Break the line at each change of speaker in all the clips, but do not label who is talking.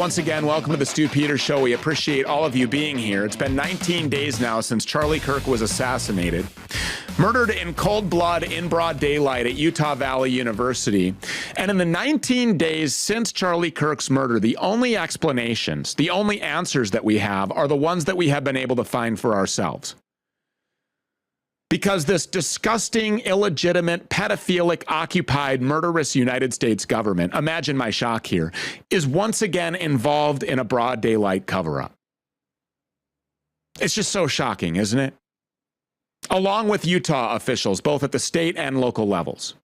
Once again, welcome to the Stu Peters Show. We appreciate all of you being here. It's been 19 days now since Charlie Kirk was assassinated. Murdered in cold blood in broad daylight at Utah Valley University. And in the 19 days since Charlie Kirk's murder, the only explanations, the only answers that we have are the ones that we have been able to find for ourselves. Because this disgusting, illegitimate, pedophilic, occupied, murderous United States government, imagine my shock here, is once again involved in a broad daylight cover-up. It's just so shocking, isn't it? Along with Utah officials, both at the state and local levels.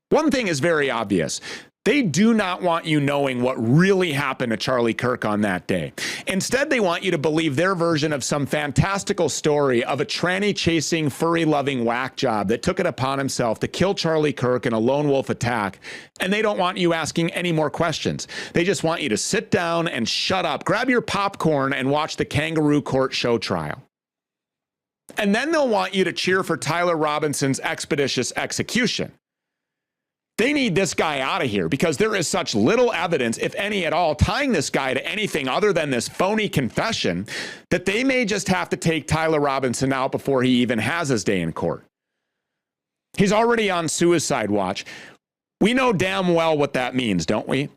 One thing is very obvious. They do not want you knowing what really happened to Charlie Kirk on that day. Instead, they want you to believe their version of some fantastical story of a tranny-chasing, furry-loving whack job that took it upon himself to kill Charlie Kirk in a lone wolf attack, and they don't want you asking any more questions. They just want you to sit down and shut up, grab your popcorn, and watch the kangaroo court show trial. And then they'll want you to cheer for Tyler Robinson's expeditious execution. They need this guy out of here because there is such little evidence, if any at all, tying this guy to anything other than this phony confession that they may just have to take Tyler Robinson out before he even has his day in court. He's already on suicide watch. We know damn well what that means, don't we?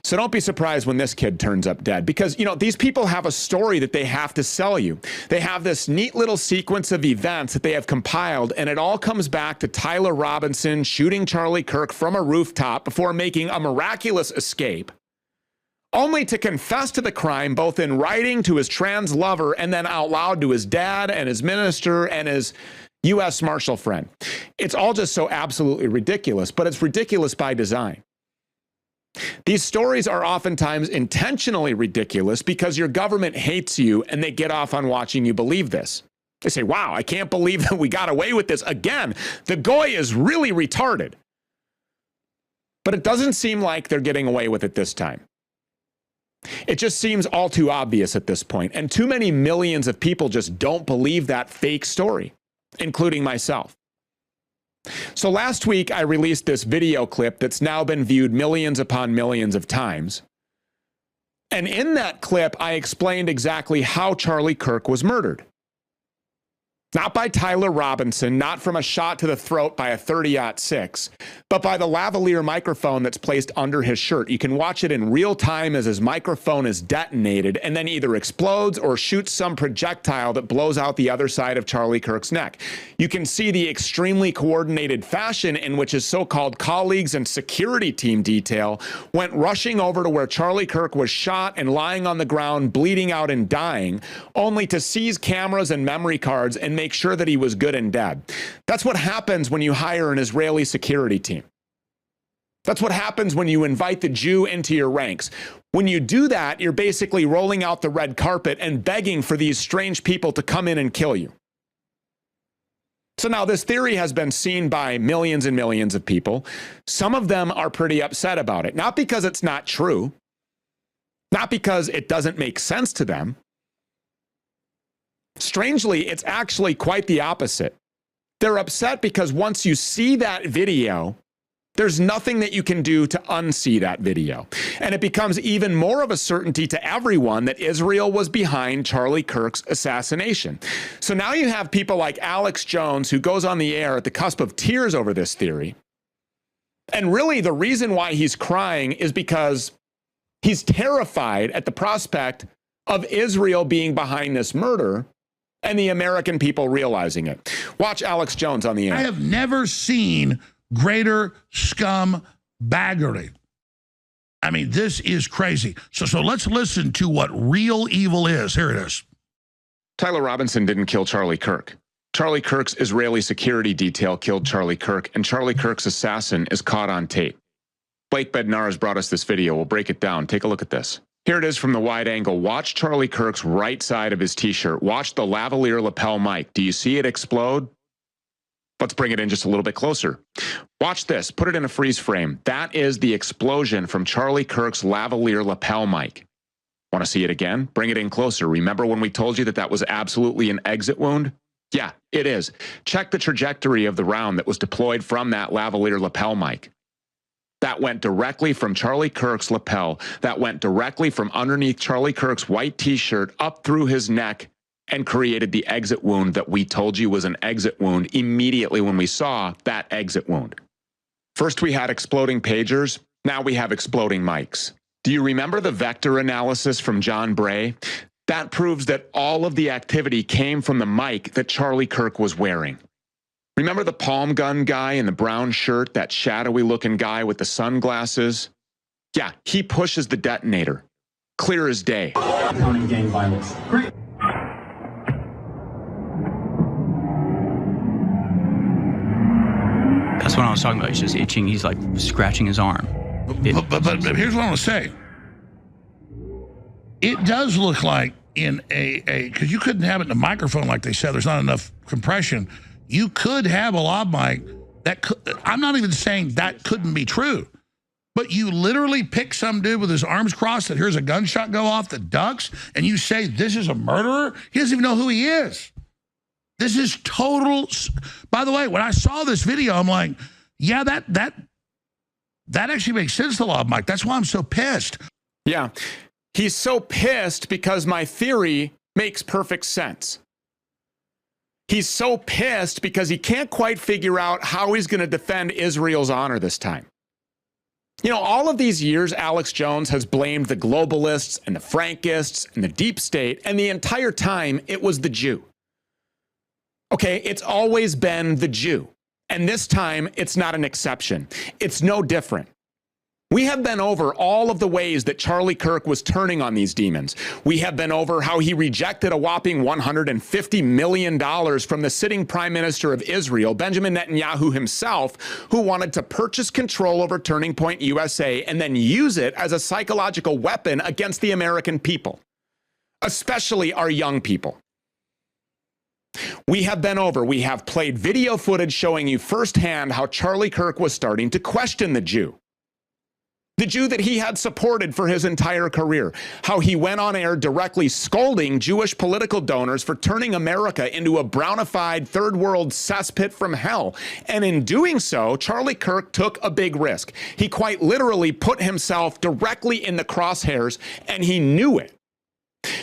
So don't be surprised when this kid turns up dead because, you know, these people have a story that they have to sell you. They have this neat little sequence of events that they have compiled, and it all comes back to Tyler Robinson shooting Charlie Kirk from a rooftop before making a miraculous escape, only to confess to the crime both in writing to his trans lover and then out loud to his dad and his minister and his U.S. Marshal friend. It's all just so absolutely ridiculous, but it's ridiculous by design. These stories are oftentimes intentionally ridiculous because your government hates you and they get off on watching you believe this. They say, wow, I can't believe that we got away with this again. The goy is really retarded. But it doesn't seem like they're getting away with it this time. It just seems all too obvious at this point, and too many millions of people just don't believe that fake story, including myself. So last week, I released this video clip that's now been viewed millions upon millions of times. And in that clip, I explained exactly how Charlie Kirk was murdered. Not by Tyler Robinson, not from a shot to the throat by a .30-06, but by the lavalier microphone that's placed under his shirt. You can watch it in real time as his microphone is detonated and then either explodes or shoots some projectile that blows out the other side of Charlie Kirk's neck. You can see the extremely coordinated fashion in which his so-called colleagues and security team detail went rushing over to where Charlie Kirk was shot and lying on the ground, bleeding out and dying, only to seize cameras and memory cards and make sure that he was good and dead. That's what happens when you hire an Israeli security team. That's what happens when you invite the Jew into your ranks. When you do that, you're basically rolling out the red carpet and begging for these strange people to come in and kill you. So now this theory has been seen by millions and millions of people. Some of them are pretty upset about it, not because it's not true, not because it doesn't make sense to them. Strangely, it's actually quite the opposite. They're upset because once you see that video, there's nothing that you can do to unsee that video. And it becomes even more of a certainty to everyone that Israel was behind Charlie Kirk's assassination. So now you have people like Alex Jones, who goes on the air at the cusp of tears over this theory. And really the reason why he's crying is because he's terrified at the prospect of Israel being behind this murder and the American people realizing it. Watch Alex Jones on the air.
I have never seen greater scumbaggery. I mean, this is crazy. So let's listen to what real evil is. Here it is.
Tyler Robinson didn't kill Charlie Kirk. Charlie Kirk's Israeli security detail killed Charlie Kirk, and Charlie Kirk's assassin is caught on tape. Blake Bednar has brought us this video. We'll break it down. Take a look at this. Here it is from the wide angle. Watch Charlie Kirk's right side of his t-shirt. Watch the lavalier lapel mic. Do you see it explode? Let's bring it in just a little bit closer. Watch this. Put it in a freeze frame. That is the explosion from Charlie Kirk's lavalier lapel mic. Want to see it again? Bring it in closer. Remember when we told you that that was absolutely an exit wound? Yeah, it is. Check the trajectory of the round that was deployed from that lavalier lapel mic. that went directly from Charlie Kirk's lapel, that went directly from underneath Charlie Kirk's white t-shirt up through his neck and created the exit wound that we told you was an exit wound immediately when we saw that exit wound. First we had exploding pagers, now we have exploding mics. Do you remember the vector analysis from John Bray? That proves that all of the activity came from the mic that Charlie Kirk was wearing. Remember the palm gun guy in the brown shirt, that shadowy looking guy with the sunglasses? Yeah, he pushes the detonator. Clear as day.
Counting gang violence. Great.
That's what I was talking about. He's just itching. He's like scratching his arm.
But here's what I want to say. It does look like in because you couldn't have it in a microphone like they said. There's not enough compression. You could have a lav mic that could, I'm not even saying that couldn't be true, but you literally pick some dude with his arms crossed that hears a gunshot go off that ducks, and you say this is a murderer? He doesn't even know who he is. This is total. By the way, when I saw this video, I'm like, yeah, that actually makes sense to lav mic. That's why I'm so pissed.
Yeah, he's so pissed because my theory makes perfect sense. He's so pissed because he can't quite figure out how he's going to defend Israel's honor this time. You know, all of these years, Alex Jones has blamed the globalists and the Frankists and the deep state, and the entire time it was the Jew. Okay, it's always been the Jew, and this time it's not an exception. It's no different. We have been over all of the ways that Charlie Kirk was turning on these demons. We have been over how he rejected a whopping $150 million from the sitting Prime Minister of Israel, Benjamin Netanyahu himself, who wanted to purchase control over Turning Point USA and then use it as a psychological weapon against the American people, especially our young people. We have played video footage showing you firsthand how Charlie Kirk was starting to question the Jew that he had supported for his entire career, how he went on air directly scolding Jewish political donors for turning America into a brownified third world cesspit from hell. And in doing so, Charlie Kirk took a big risk. He quite literally put himself directly in the crosshairs, and he knew it.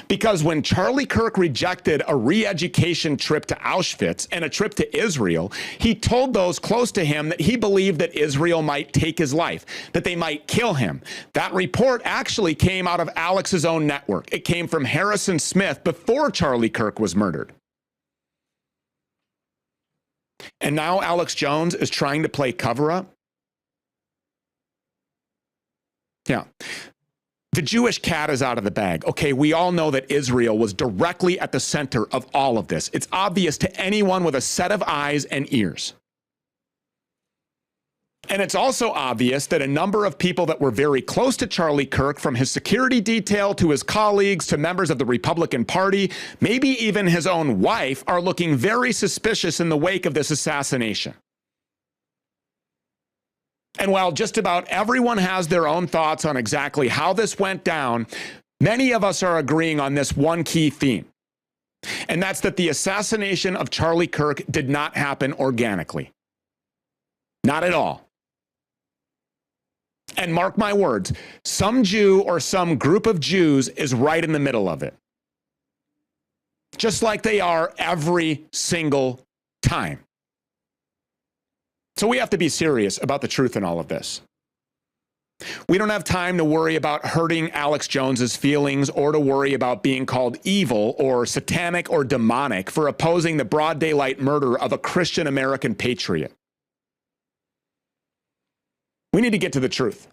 Because when Charlie Kirk rejected a re-education trip to Auschwitz and a trip to Israel, he told those close to him that he believed that Israel might take his life, that they might kill him. That report actually came out of Alex's own network. It came from Harrison Smith before Charlie Kirk was murdered. And now Alex Jones is trying to play cover-up? Yeah. The Jewish cat is out of the bag. Okay, we all know that Israel was directly at the center of all of this. It's obvious to anyone with a set of eyes and ears. And it's also obvious that a number of people that were very close to Charlie Kirk, from his security detail to his colleagues to members of the Republican Party, maybe even his own wife, are looking very suspicious in the wake of this assassination. And while just about everyone has their own thoughts on exactly how this went down, many of us are agreeing on this one key theme. And that's that the assassination of Charlie Kirk did not happen organically. Not at all. And mark my words, some Jew or some group of Jews is right in the middle of it. Just like they are every single time. So we have to be serious about the truth in all of this. We don't have time to worry about hurting Alex Jones's feelings or to worry about being called evil or satanic or demonic for opposing the broad daylight murder of a Christian American patriot. We need to get to the truth.